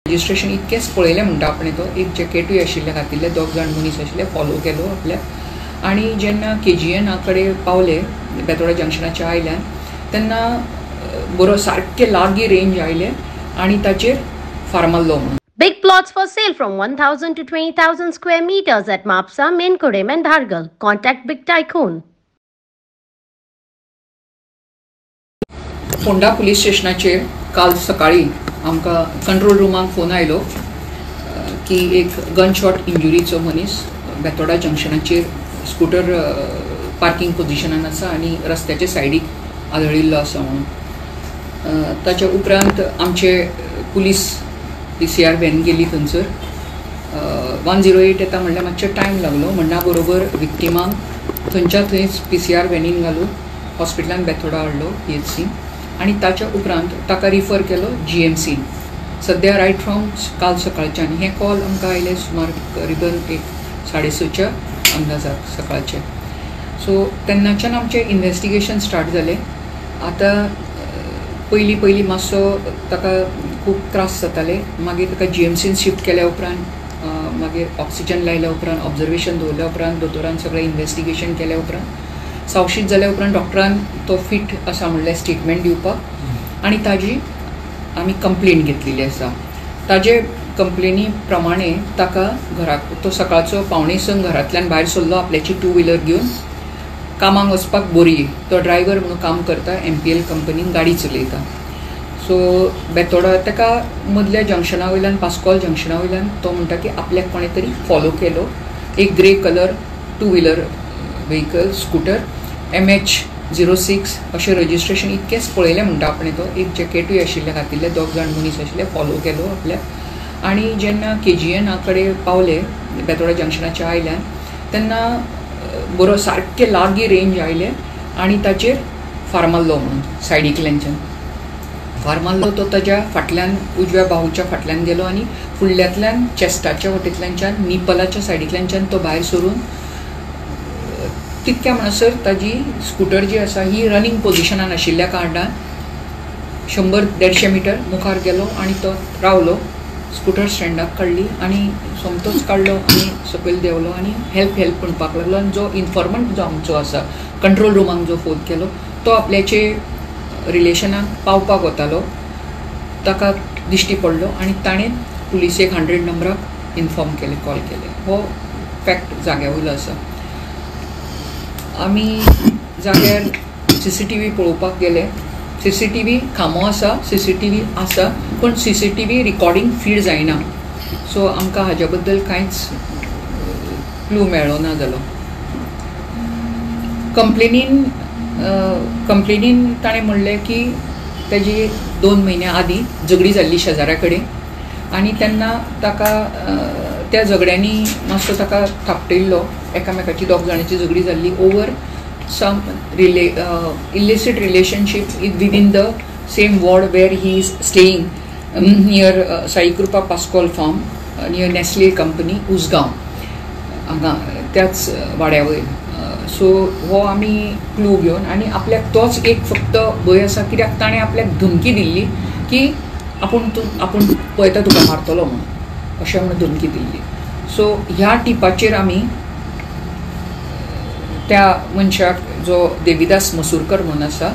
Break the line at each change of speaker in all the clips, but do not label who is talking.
Registration इतकेच पळयलें म्हणटा आपण तो एक जॅकेटूय आशिल्लें घातिल्ले 2 जाण मनीस आशिल्ले फॉलो केलो आपल्याक आनी जेन्ना KGN कडेन पावले बेतोडा जंक्शनाच्या आयल्यान तेन्ना बरो सारके लागीं रेंज आयले आनी ताचेर फार्माल्लो म्हणून.
Big plots for sale from 1,000 to 20,000 square meters at Mapsa, Menkodem and Dhargal. Contact Big Tycoon.
Phonda police स्टेशनाचेर काल सकाळी आमकां कंट्रोल रुमाक फोन आयलो की एक गन शॉट इंजुरीचो मनीस बेतोडा जंक्शनाचेर स्कूटर पार्किंग पोजिशनान आसा आनी रस्त्याच्या सायडीक आदळिल्लो आसा म्हणून. ताच्या उपरांत आमचे पुलीस PCR व्हॅन गेली थंयसर 108 येता म्हणल्यार मातशें टायम लागलो म्हणना बरोबर विक्टिमांक थंयच्या थंयच PCR व्हॅनीन घालून हॉस्पिटलान बेतोडा हाडलो PHC आनी ताच्या उपरांत ताका रिफर केलो GMC. सद्या रायट फ्रॉम काल सकाळच्यान हे कॉल आमकां आयले सुमार करीबन 6:30च्या अंदाजाक सकाळचे. सो तेन्नाच्यान आमचें इन्वेस्टिगेशन स्टार्ट जालें. आतां पयलीं मातसो ताका खूब त्रास जाताले, मागीर ताका GMCन शिफ्ट केल्या उपरांत मागीर ऑक्सिजन लायल्या उपरांत ऑब्जर्वेशन दवरल्या उपरांत दोतोरान सगळें इन्वेस्टिगेशन केल्या उपरांत सावशीत जाल्या उपरांत डॉक्टरान तो फिट आसा म्हणलें स्टेटमेंट दिवपाक आनी ताजी आमी कंप्लेन घेतलेली आसा. ताजे कंप्लेनी प्रमाणे ताका घराक तो सकाळचो 5:45 घरांतल्यान भायर सरलो आपल्याची 2 व्हिलर घेवन कामाक वचपाक बोरये. तो ड्रायव्हर म्हणून काम करता MPL कंपनीन गाडी चलयता. सो बेतोडा ताका मदल्या जंक्शना वयल्यान पास्कॉल जंक्शना वयल्यान तो म्हणटा की आपल्याक कोणे तरी फॉलो केलो. एक grey colour 2 wheeler vehicle scooter MH06 अशें रजिस्ट्रेशन इतकेच पळयलें म्हणटा आपण तो एक जॅकेटूय आशिल्लें घातिल्ले 2 जाण मनीस आशिल्ले फॉलो केलो आपल्याक आनी जेन्ना KGN कडेन पावले बेतोडा जंक्शनाच्या आयल्यान तेन्ना बरो सारके लागीं रेंज आयले आनी ताचेर फार्माल्लो म्हणून सायडीकल्यानच्यान फार्माल्लो. तो ताच्या फाटल्यान उजव्या बाहूच्या फाटल्यान गेलो आनी फुडल्यांतल्यान चेस्टाच्या वटेंतल्यानच्यान निपलाच्या सायडीकल्यानच्यान तो भायर सरून तितक्या म्हणसर ताजी स्कूटर जी आसा ही रनिंग पोजिशनान आशिल्ल्या कारणान 100-150 मिटर मुखार गेलो आनी तो रावलो. स्कूटर स्टँडाक काडली आनी सोमतोच काडलो आनी सकयल देंवलो आनी हेल्प म्हणपाक लागलो. आनी जो इन्फॉर्मंट जो आमचो आसा कंट्रोल रुमाक जो फोन केलो तो आपल्याचे रिलेशनाक पावपाक वतालो. ताका दिश्टी पडलो आनी ताणें पुलिसेक 100 नंबराक इन्फॉर्म केले, कॉल केले. हो फॅक्ट जाग्या वयलो आसा. आमी जाग्यार CCTV पळोवपाक गेले. CCTV खामो आसा, CCTV आसा, पूण CCTV रिकॉर्डिंग फीड जायना. सो आमकां हाज्या बद्दल कांयच क्लू मेळ्ळो ना जालो. कंप्लेनीन ताणें म्हणलें की ताजी 2 म्हयन्या आदीं झगडी जाल्ली शेजाऱ्या कडेन आनी तेन्ना ताका त्या झगड्यांनी मातसो ताका थापटयल्लो. एकामेकाची 2 जाणांची झगडी जाल्ली over some illicit relationship within the same ward where he is staying near Sai Krupa Pascal farm near Nestle company Usgao हांगा त्याच वाड्या वयर. सो हो आमी क्लू घेवन आनी आपल्याक तोच एक फक्त भंय आसा कित्याक ताणें आपल्याक धमकी दिल्ली की आपूण पळयता तुका मारतलो म्हणून अशें म्हणून धमकी दिल्ली. सो ह्या टिपाचेर आमी त्या मनशाक जो देविदास मसूरकर म्हणून आसा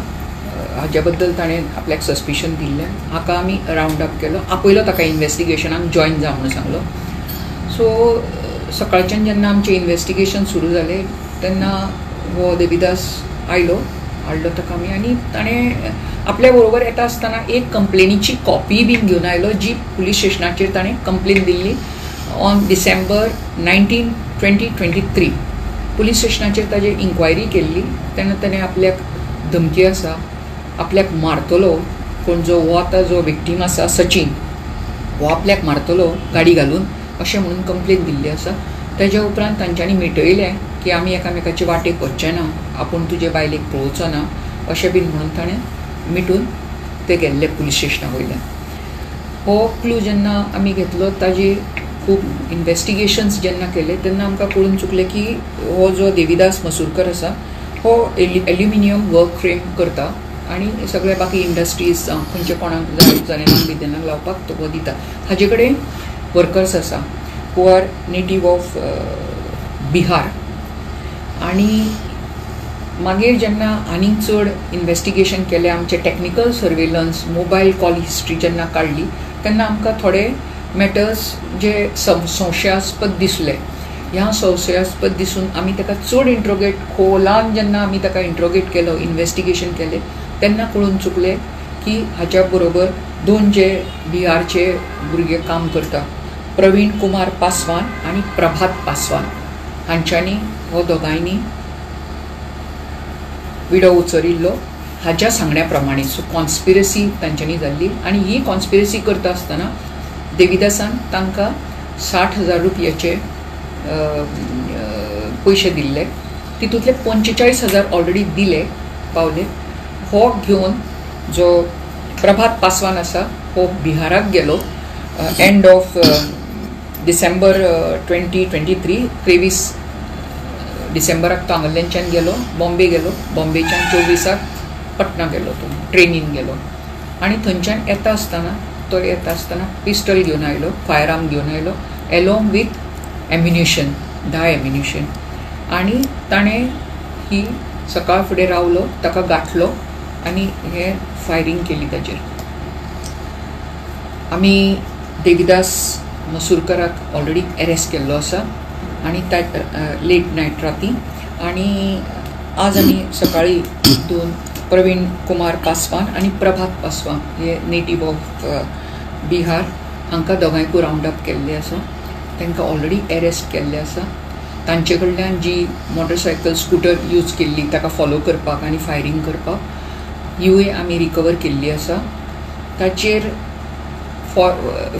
हाज्या बद्दल ताणें आपल्याक सस्पिशन दिल्लें हाका आमी रावंड अप केलो. आपयलो ताका इन्वेस्टिगेशनाक जॉयन जा म्हणून सांगलो. सो सकाळच्यान जेन्ना आमचें इन्वेस्टिगेशन सुरू जालें तेन्ना हो देविदास हाडलो ताका आमी आनी ताणें आपल्या बरोबर येता आसतना एक कंप्लेनीची कॉपी बीन घेवन आयलो जी पुलीस स्टेशनाचेर ताणें complain Delhi on December 19, 2023. Police स्टेशनाचेर ताजे इन्क्वायरी केल्ली तेन्ना ताणें आपल्याक धमकी आसा, आपल्याक मारतलो. कोण जो हो आतां जो विक्टीम आसा सचिन हो आपल्याक मारतलो गाडी घालून अशें म्हणून कंप्लेन दिल्ली आसा. तेज्या उपरांत तांच्यांनी मिटयलें की आमी एकामेकाचे वाटेक वचचे ना, आपूण तुजे बायलेक पळोवचो ना अशें बीन म्हणून ताणें मिटून ते गेल्ले पुलीस स्टेशना वयल्यान. हो क्लू जेन्ना आमी घेतलो ताजी खूब इन्वेस्टिगेशन्स जेन्ना केले तेन्ना आमकां कळून चुकलें की हो जो देविदास मसूरकर आसा हो एल्युमिनियम वर्क फ्रेम करता आनी सगळे बाकी इंडस्ट्रीज खंयचे कोणाक जाय जनेलांक बिदेनाक लावपाक तो दिता. हाजे कडेन वर्कर्स आसा who are native of Bihar. आनी मागीर जेन्ना आनीक चड इन्वेस्टिगेशन केलें, आमचे technical surveillance, mobile call history जेन्ना काडली तेन्ना आमकां थोडे मॅटर्स जे संशयास्पद दिसले. ह्या संशयास्पद दिसून आमी ताका चड इंट्रोगेट खोलान जेन्ना आमी ताका इंट्रोगेट केलो, इन्वेस्टिगेशन केलें तेन्ना कळून चुकलें की हाच्या बरोबर 2 जे बिहारचे भुरगे काम करता, प्रवीण कुमार पासवान आनी प्रभात पासवान, हांच्यांनी हो दोगांयनी विडो उचलिल्लो हाच्या सांगण्या प्रमाणे. सो कॉन्स्पिरसी तांच्यांनी जाल्ली आनी ही कॉन्स्पिरसी करता आसतना देविदासान तांकां 60,000 रुपयाचे पयशे दिल्ले. तितूंतले 45,000 ऑलरेडी दिले पावले. हो घेवन जो प्रभात पासवान आसा हो बिहाराक गेलो एंड ऑफ डिसेंबर 2023. 23 डिसेंबराक तो हांगाच्यान गेलो, बॉम्बे गेलो. बॉम्बेच्यान 24 पटना गेलो, तो ट्रेनीन गेलो. आनी थंयच्यान येता आसतना पिस्टल घेवन आयलो, फायर आर्म घेवन आयलो एलोंग वीथ एम्युनिशन, 10 एम्युनिशन. आनी ताणें ही सकाळ फुडें रावलो, ताका गाठलो आनी हे फायरींग केली ताचेर. आमी देविदास मसूरकराक ऑलरेडी अरेस्ट केल्लो आसा आनी लेट नायट राती. आनी आज आमी सकाळी 2 प्रवीण कुमार पासवान आनी प्रभात पासवान हे नेटीव ऑफ बिहार हांकां दोगांयकूय रावंड अप केल्ले आसा. तांकां ऑलरेडी अरेस्ट केल्ले आसा. तांचे कडल्यान जी मोटरसायकल स्कूटर यूज केल्ली ताका फॉलो करपाक आनी फायरींग करपाक हिवूय आमी रिकवर केल्ली आसा. ताचेर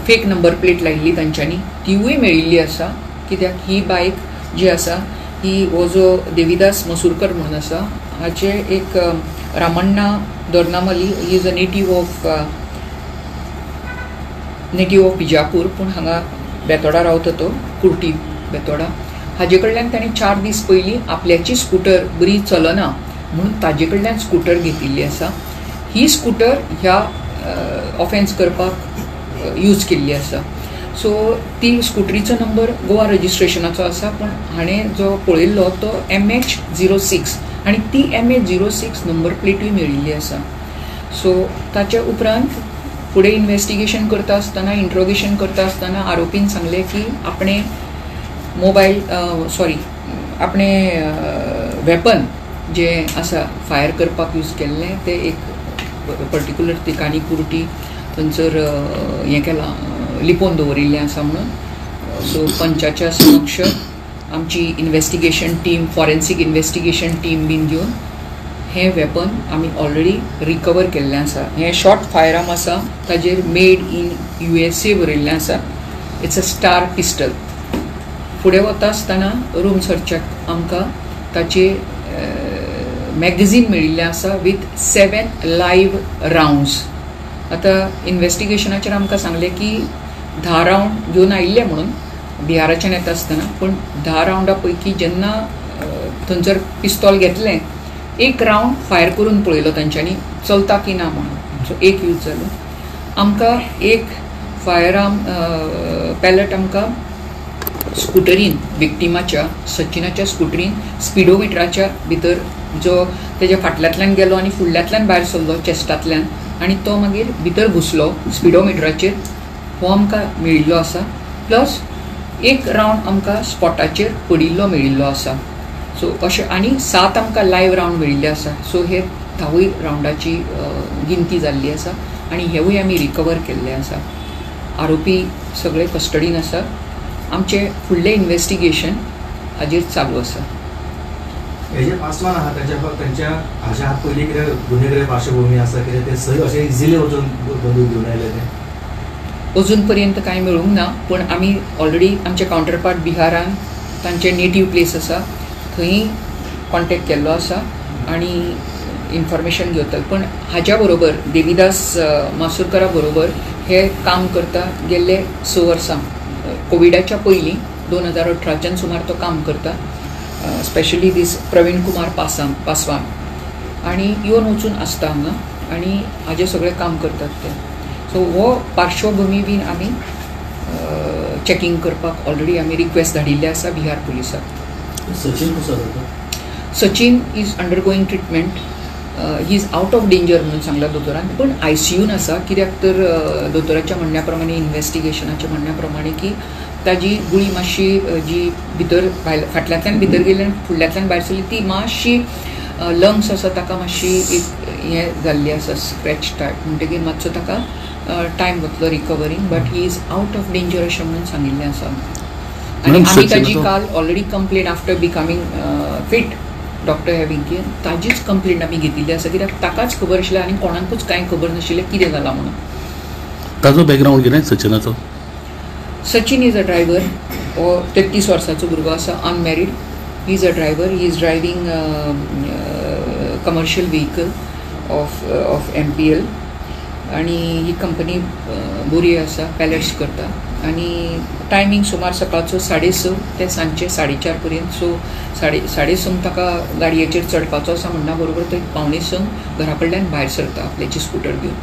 फेक नंबर प्लेट लायिल्ली तांच्यांनी तिवूय मेळिल्ली आसा. कित्याक ही बायक जी आसा ही हो जो देविदास मसूरकर म्हणून आसा हाचे एक Ramanna Dornamali, he is a native of Bijapur, पूण हांगा बेतोडा रावता तो, कुर्टी बेतोडा. हाजे कडल्यान ताणें 4 दीस पयलीं आपल्याची स्कूटर बरी चलना म्हणून ताजे कडल्यान स्कूटर घेतिल्ली आसा. ही स्कूटर ह्या ऑफेन्स करपाक यूज केल्ली आसा. सो ती स्कूटरीचो नंबर गोवा रजिस्ट्रेशनाचो आसा, पूण हाणें जो पळयल्लो तो MH06 आनी ती MH06 नंबर प्लेटूय मेळिल्ली आसा. सो ताच्या उपरांत फुडें इन्वेस्टिगेशन करता आसतना, इंट्रोगेशन करता आसतना आरोपीन सांगलें की आपणे आपणे वेपन जे आसा फायर करपाक यूज केल्लें ते एक पर्टिक्युलर ठिकाणी कुर्टी थंयसर हें केलां, लिपोवन दवरिल्लें आसा म्हणून. सो पंचाच्या समक्ष आमची investigation team, forensic investigation team बीन घेवन हें वेपन आमी ऑलरेडी रिकवर केल्लें आसा. हें शॉर्ट फायर आर्म आसा, ताजेर मेड इन USA बरयल्लें आसा. It's a star pistol. फुडें वता आसतना रूम सर्चाक आमकां ताचे मॅगझीन मेळिल्लें आसा विथ 7 लायव्ह रावंड्स. आतां इन्वेस्टिगेशनाचेर आमकां सांगलें की 10 रावंड घेवन आयिल्ले म्हणून बिहाराच्यान येता आसतना, पूण 10 रावंडा पैकी जेन्ना थंयसर पिस्तॉल घेतलें, 1 रावंड फायर करून पळयलो तांच्यांनी चलता की ना म्हणून. सो 1 यूज जालो. आमकां 1 फायर आर्म पॅलट आमकां स्कूटरीन, विक्टिमाच्या सचिनाच्या स्कूटरीन स्पिडोमिटराच्या भितर जो तेज्या फाटल्यांतल्यान गेलो आनी फुडल्यांतल्यान भायर सरलो चेस्टांतल्यान, आनी तो मागीर भितर घुसलो स्पिडोमिटराचेर, हो आमकां मेळिल्लो आसा. प्लस 1 रावंड आमकां स्पॉटाचेर पडिल्लो मेळिल्लो आसा. सो अशें आनी 7 आमकां लायव्ह रावंड मेळिल्ले आसा. सो हे 10 रावंडाची गिनती जाल्ली आसा आनी हेवूय आमी रिकवर केल्ले आसा. आरोपी सगळे कस्टडीन आसा. आमचे फुडलें इन्वेस्टिगेशन हाजेर चालू आसा.
हे जे पासवान आहा त्यांच्या हाच्या हात पयलीं कितें गुन्हेगारी पार्श्वभूमी आसा, कितें ते सही अशें इजिली वचून बंदूक घेवन आयले ते?
अजून पर्यंत कांय मेळूंक ना, पूण आमी ऑलरेडी आमचे कावंटरपार्ट बिहारान तांचे नेटीव प्लेस आसा थंय कॉन्टेक्ट केल्लो आसा आनी इन्फॉर्मेशन घेवतात. पूण हाच्या बरोबर देविदास मासुरकरा बरोबर हे काम करता गेल्ले 6 वर्सां. कोविडाच्या पयलीं 2018च्यान सुमार तो काम करता. स्पेशली दीस प्रवीण कुमार पासवान आनी येवन वचून आसता हांगा आनी हाजें सगळें काम करतात ते. सो हो पार्श्वभूमी बीन आमी चॅकिंग करपाक ऑलरेडी आमी रिक्वेस्ट धाडिल्ले आसा बिहार पुलिसाक.
सचिन कसो जाता?
Sachin is undergoing treatment. He is out of danger म्हणून सांगला दोतोरान, पण ICUन आसा. कित्याक तर दोतोराच्या म्हणण्या प्रमाणे, इन्व्हेस्टिगेशनाच्या म्हणण्या प्रमाणे की ताजी गुळी मातशी जी भितर फाटल्यांतल्यान भितर गेली आनी फुडल्यांतल्यान भायर सरली ती मातशी लंग्स आसा ताका मातशी एक हें जाल्ली आसा, स्क्रॅच टायप. म्हणटकीर मातसो ताका टायम वतलो recovering, but he is out of danger अशें म्हणून सांगिल्लें आसा. आनी आमी ताजी काल already complain after becoming fit doctor having की ताजीच कंप्लेंट आमी घेतिल्ली आसा. कित्याक ताकाच खबर आशिल्लें आनी कोणाकूच कांय खबर नाशिल्लें कितें जालां म्हणून.
ताजो बॅकग्रावंड कितें सचिनाचो?
Sachin is a driver. हो 33 वर्सांचो भुरगो आसा, unmarried. He is a driver. He is driving commercial vehicle of MPL आनी ही कंपनी बरी आसा, पॅलेट्स करता. आनी टायमींग सुमार सकाळचो 6:30 ते सांजचे 4:30 पर्यंत. सो 6:30 ताका गाडयेचेर चडपाचो आसा म्हणना बरोबर ते 5:45 घरा कडल्यान भायर सरता आपल्याची स्कूटर घेवन.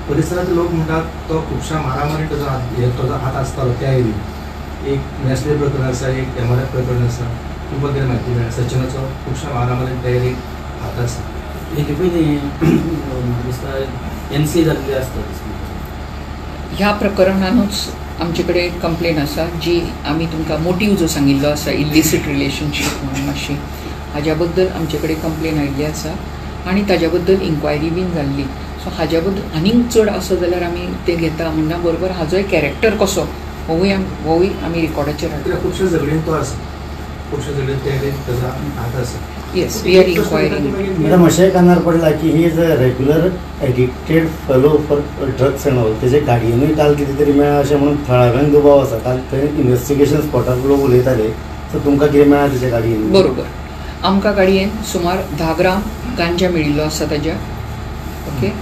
परिसरातले लोक म्हणटात तो खुबशा मारामारी ताजो हात आसतालो त्या एरियेत. एक नॅशनल प्रकरण आसा, एक MRF प्रकरण आसा. तुमकां कितें म्हायती मेळ्ळा? सचिनाचो खुबशा मारामारी त्या एरियेक हात आसा.
हेजे पयलीं म्हाका दिसता NCA जाल्ली आसता.
ह्या प्रकरणानूच आमचे कडेन कंप्लेन आसा जी आमी तुमकां मोटीव जो सांगिल्लो आसा, इल्लिसीट रिलेशनशीप म्हणून मातशी, हाज्या बद्दल आमचे कडेन कंप्लेन आयिल्ली आसा आनी ताज्या बद्दल इन्क्वायरी बीन जाल्ली. सो हाज्या बद्दल आनीक चड आसा जाल्यार आमी ते घेता. म्हणना बरोबर हाजोय कॅरेक्टर कसो होवूय आमी रिकॉर्डाचेर हाडटा.
खुबशा झगडीन तो आसा, खुबशा झगडीन त्या एरियेत ताजो हात आसा.
Yes, we are inquiring.
Madam अशें कानार पडला की he is a regular addicted fellow for drugs and all. तेजे गाडयेनूय काल कितें तरी मेळ्ळा अशें म्हणून थळाव्यांक दुबाव आसा. काल थंय इन्व्हेस्टिगेशन स्पॉटार लोक उलयताले. सो तुमकां कितें मेळ्ळा तेजे गाडयेन?
बरोबर, आमकां गाडयेन सुमार 10 ग्राम गांजा मेळिल्लो आसा ताज्या. ओके.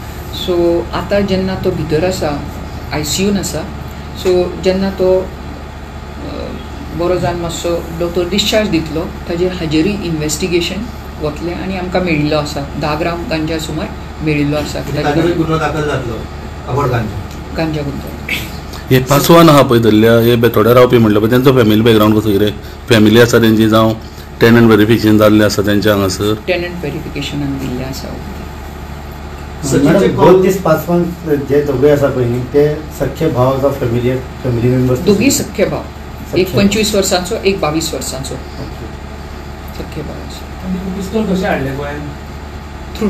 सो आतां जेन्ना तो भितर आसा, ICUन आसा, सो जेन्ना तो बरो जावन मातसो दोतोर डिस्चार्ज दितलो हाजेरूय इन्व्हेस्टिगेशन वतलें आनी आमकां मेळिल्लो आसा 10 ग्राम गांजा सुमार मेळिल्लो आसा.
गुन्हो दाखल जातलो अबड
गांजा गुन्हो.
हे पासवान आहा पळय धरल्या, हे बेतोड्या रावपी म्हणले पळय, तेंचो फॅमिली बॅकग्रावंड कसो कितें? फॅमिली आसा तेंची, जावं टेनंट व्हेरिफिकेशन जाल्लें आसा तेंच्या हांगासर?
टेनंट व्हेरिफिकेशनान दिल्लें आसा.
बोथ दीस पासवान जे दोगूय आसा पळय न्ही, ते सख्खे भाव जावं फॅमिली मेंबर्स?
दोगूय सख्खे भाव. एक 25 वर्सांचो, एक 22 वर्सांचो. सख्खे भाव आसा.
पिस्तूल कशें हाडलें गोंयान?
थ्रू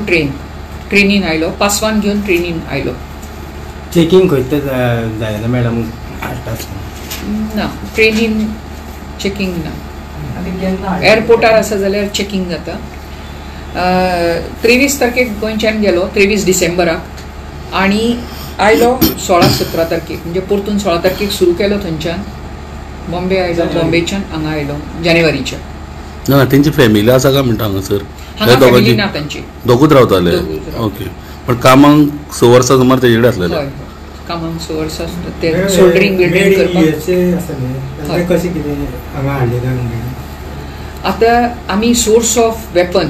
ट्रेनीन आयलो. पासवान घेवन ट्रेनीन आयलो.
चेकिंग खंय ते जायना मॅडम हाडटा
ना, ट्रेनीन चेकिंग ना. एअरपोर्टार आसा जाल्यार चेकिंग जाता. 23 तारखेक गोंयच्यान गेलो, 23 डिसेंबराक, आनी आयलो 16-17 तारखेक. म्हणजे परतून 16 तारखेक सुरू केलो थंयच्यान. बॉम्बे आयलो, बॉम्बेच्यान हांगा आयलो जानेवारीच्या.
ना तेंची फॅमिली आसा काय म्हणटा हांगासर?
हांगा फॅमिली ना तांची,
दोगूच रावताले. ओके. पण कामांक 6 वर्सां सुमार तेजे कडेन आसलेले?
हय, कामांक 6 वर्सां ते सोल्डरिंग बिल्डरिंग करपाक.
कशें कितें हांगा हाडलें?
आतां आमी सोर्स ऑफ वेपन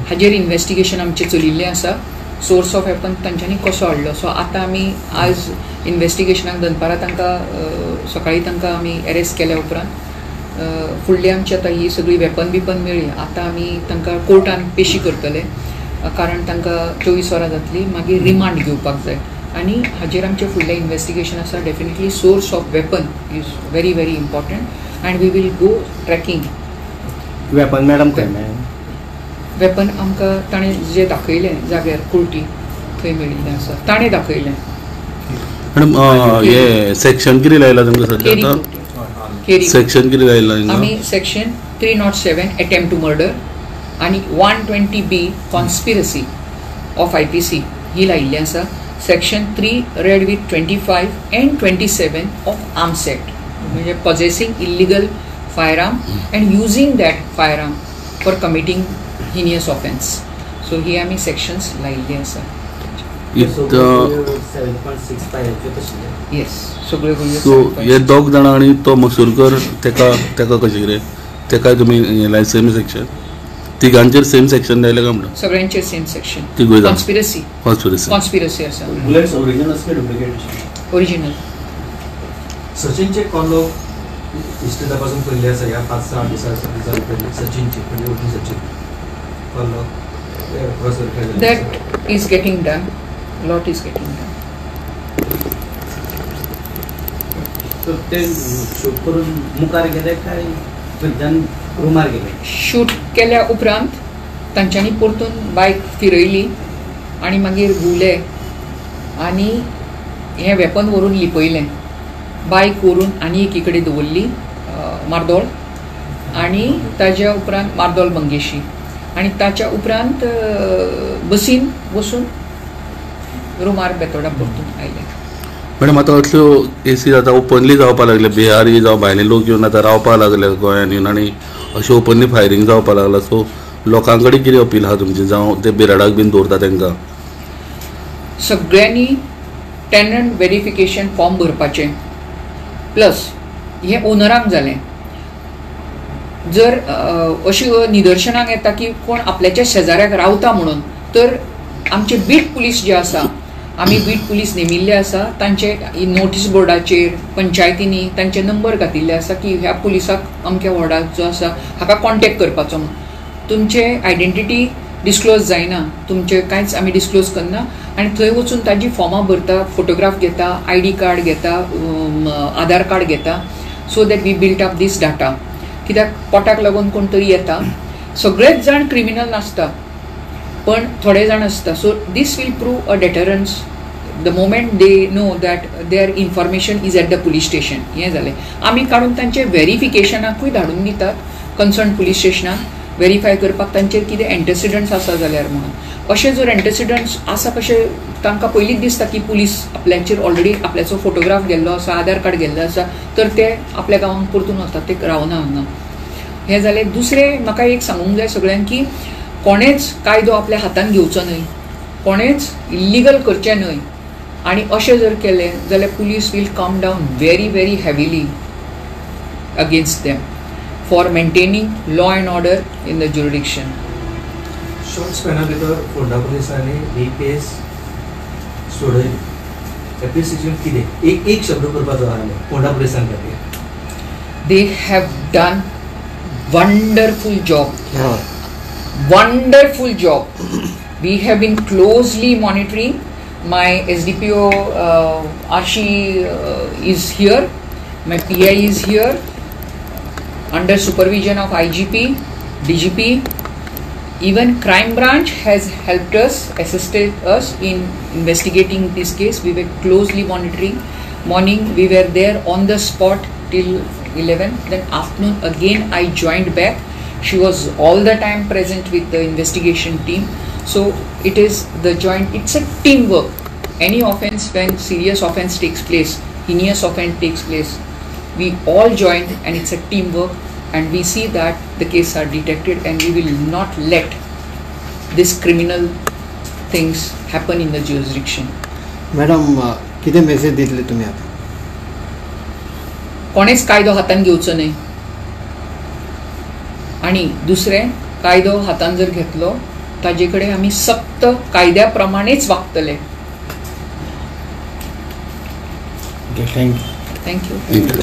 हाजेर इन्व्हेस्टिगेशन आमचें चलिल्लें आसा. सोर्स ऑफ वेपन तांच्यांनी कसो हाडलो. सो आतां आमी आज इन्व्हेस्टिगेशनाक दनपारां तांकां सकाळीं तांकां आमी अरेस्ट केल्या उपरांत फुडली आमची आतां ही सगळी वेपन बिपन मेळ्ळी. आतां आमी तांकां कोर्टान पेशी करतले, कारण तांकां 24 वरां जातली. मागीर रिमांड घेवपाक जाय आनी हाजेर आमचें फुडलें इन्व्हेस्टिगेशन आसा. Definitely source of weapon is very very important and we will go tracking.
Weapon madam खंय मेळ्ळें?
वेपन आमकां ताणें जें दाखयलें जाग्यार कोर्टी थंय मेळिल्लें आसा. ताणें दाखयलें.
मॅडम हे सेक्शन कितें लायला तुमकां सद्या? सेक्शन कितें लायला?
आमी सेक्शन 307 अटेम्प्ट टू मर्डर आनी 120B कॉन्स्पिरसी ऑफ IPC ही लायिल्ली आसा. Section 3 read with 25 and 27 of arms act, म्हणजे possessing illegal firearm and using that firearm for committing heinous offence. So ही आमी सेक्शन्स लायिल्ली आसा.
येस,
सगळ्यो
सो हे दोग जाणां आनी तो मसूरकर तेका कशें कितें? तेका तुमी लायला सेम सेक्शन? तिगांचेर सेम सेक्शन द्यायला काय म्हणटा
सगळ्यांचे सेम सेक्शन.
तिगूय जाण
कॉन्स्पिरसी आसा.
बुलेट्स ओरिजिनल के डुप्लिकेट?
ओरिजिनल.
सचिनचे कॉल हिस्ट्री तपासून पडले आसा ह्या 5-6 दिसांनी पयली सचिनचे म्हणजे ओटी Sachin call cross verify
that is getting done. Lot is getting done.
तर ते शूट करून मुखार गेले काय खंयच्यान रुमार गेले?
शूट केल्या उपरांत तांच्यांनी परतून बायक फिरयली आनी मागीर घुवले आनी हें वेपन व्हरून लिपयलें. बायक व्हरून आनी एकी कडेन दवरली मार्दोळ आनी ताच्या उपरांत मार्दोळ मंगेशी आनी ताच्या उपरांत बसीन बसून रुमार बेतोडा परतून आयले.
मॅडम आतां असल्यो केसी जाता ओपनली जावपाक लागले. बिहारी जावं भायले लोक येवन आतां रावपाक लागले गोंयांत येवन आनी अशें ओपनली फायरींग जावपाक लागला. सो लोकां कडेन कितें अपील आहा तुमची जावं ते बिराडाक बीन दवरता तांकां?
सगळ्यांनी टेनंट व्हेरिफिकेशन फॉर्म भरपाचें. प्लस हें ओनरांक जालें. जर अशी निदर्शनाक येता की कोण आपल्याच्या शेजाऱ्याक रावता म्हणून तर आमचे बीट पुलीस जे आसा आमी बीट पुलीस नेमिल्ले आसा तांचे नोटीस बोर्डाचेर पंचायतींनी तांचे नंबर घातिल्ले आसा की ह्या पुलिसाक अमक्या वॉर्डाक जो आसा हाका कॉन्टेक्ट करपाचो म्हणून. तुमचे आयडेंटिटी डिस्क्लोज जायना, तुमचे कांयच आमी डिस्क्लोज करना आनी थंय वचून ताजी फॉर्मां भरता, फोटोग्राफ घेता, ID कार्ड घेता, आधार कार्ड घेता so that we built up this data. कित्याक पोटाक लागून कोण तरी येता. सगळेच जाण क्रिमिनल नासता पण थोडे जाण आसता. So this will prove a deterrence the moment they know that their information is at the police station. हें जालें. आमी काडून तांचे व्हेरिफिकेशनाकूय धाडून दितात कन्सर्न पुलीस स्टेशनाक व्हेरीफाय करपाक तांचेर कितें एंटेसिडंट्स आसा जाल्यार म्हणून. अशें जर एंटेसिडंट्स आसा कशें तांकां पयलींच दिसता की पुलीस आपल्याचेर ऑलरेडी आपल्याचो फोटोग्राफ गेल्लो आसा, आधार कार्ड गेल्लो आसा तर ते आपल्या गांवांत परतून वतात, ते रावना हांगा. हें जालें. दुसरें म्हाका एक सांगूंक जाय सगळ्यांक की कोणेच कायदो आपल्या हातान घेवचो न्हय, कोणेच इल्लिगल करचें न्हय आनी अशें जर केलें जाल्यार police will come down very very heavily against them for maintaining law and order in the jurisdiction.
Short स्पॅना भितर फोंडा पुलिसांनी ही केस सोडयली. एप्रिसिएशन कितें एक शब्द करपाचो आसलो फोंडा पुलिसां खातीर?
They have done wonderful job. Wonderful job. We have been closely monitoring. My SDPO Arshi is here. My PI is here. Under supervision of IGP, DGP. Even crime branch has helped us, assisted us in investigating this case. We were closely monitoring. Morning we were there on the spot till 11. Then afternoon again I joined back. She was all the time present with the investigation team. So it is the joint, it's a teamwork. Any offense, when serious offense takes place, heinous offense takes place, we all join and it's a teamwork and we see that the cases are detected and we will not let this criminal things happen in the jurisdiction.
Madam किती message दिले तुम्ही आता?
कोणेच कायदो हातान घेवचो न्हय आनी दुसरें कायदो हातान जर घेतलो ताजे कडेन आमी सक्त कायद्या प्रमाणेच वागतले.
थँक्यू.
थँक्यू.